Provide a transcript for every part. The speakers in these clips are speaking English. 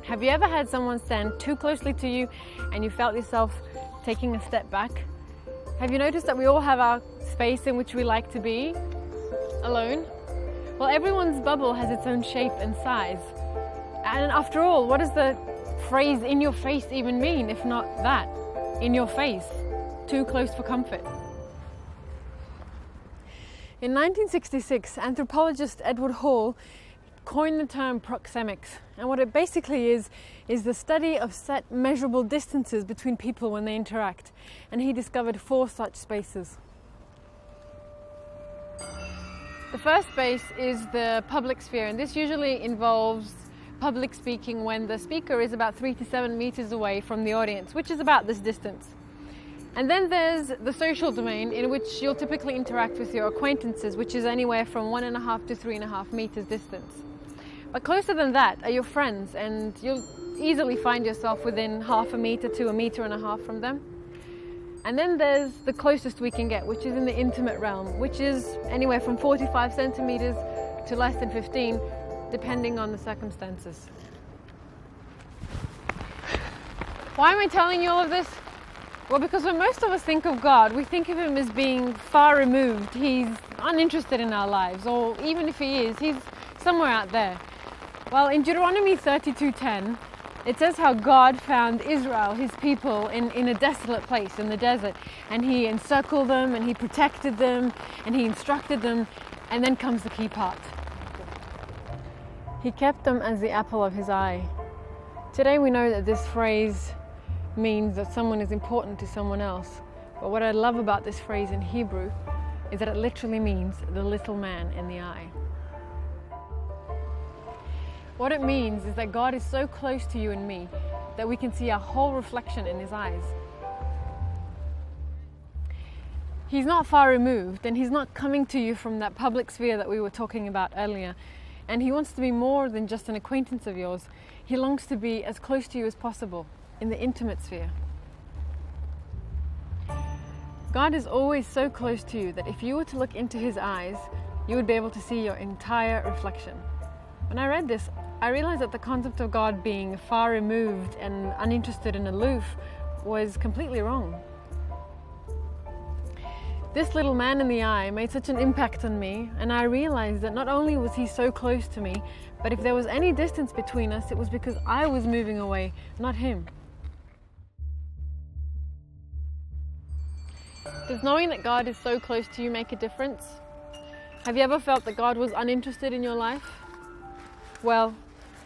Have you ever had someone stand too closely to you and you felt yourself taking a step back? Have you noticed that we all have our space in which we like to be alone? Well, everyone's bubble has its own shape and size. And after all, what does the phrase "in your face" even mean, if not that? In your face, too close for comfort. In 1966, anthropologist Edward Hall coined the term proxemics, and what it basically is the study of set measurable distances between people when they interact, and he discovered 4 such spaces. The first space is the public sphere, and this usually involves public speaking when the speaker is about 3 to 7 meters away from the audience, which is about this distance. And then there's the social domain, in which you'll typically interact with your acquaintances, which is anywhere from 1.5 to 3.5 meters distance. But closer than that are your friends, and you'll easily find yourself within 0.5 meter to 1.5 meters from them. And then there's the closest we can get, which is in the intimate realm, which is anywhere from 45 centimeters to less than 15, depending on the circumstances. Why am I telling you all of this? Well, because when most of us think of God, we think of him as being far removed. He's uninterested in our lives, or even if he is, he's somewhere out there. Well, in Deuteronomy 32:10, it says how God found Israel, his people, in a desolate place in the desert, and he encircled them, and he protected them, and he instructed them, and then comes the key part. He kept them as the apple of his eye. Today we know that this phrase means that someone is important to someone else. But what I love about this phrase in Hebrew is that it literally means the little man in the eye. What it means is that God is so close to you and me that we can see our whole reflection in his eyes. He's not far removed, and he's not coming to you from that public sphere that we were talking about earlier. And he wants to be more than just an acquaintance of yours. He longs to be as close to you as possible, in the intimate sphere. God is always so close to you that if you were to look into his eyes, you would be able to see your entire reflection. When I read this, I realized that the concept of God being far removed and uninterested and aloof was completely wrong. This little man in the eye made such an impact on me, and I realized that not only was he so close to me, but if there was any distance between us, it was because I was moving away, not him. Does knowing that God is so close to you make a difference? Have you ever felt that God was uninterested in your life? Well,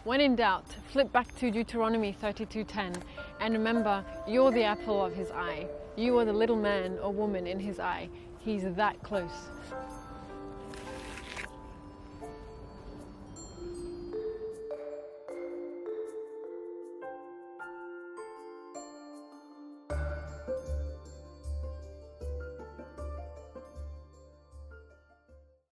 when in doubt, flip back to Deuteronomy 32:10 and remember, you're the apple of his eye. You are the little man or woman in his eye. He's that close.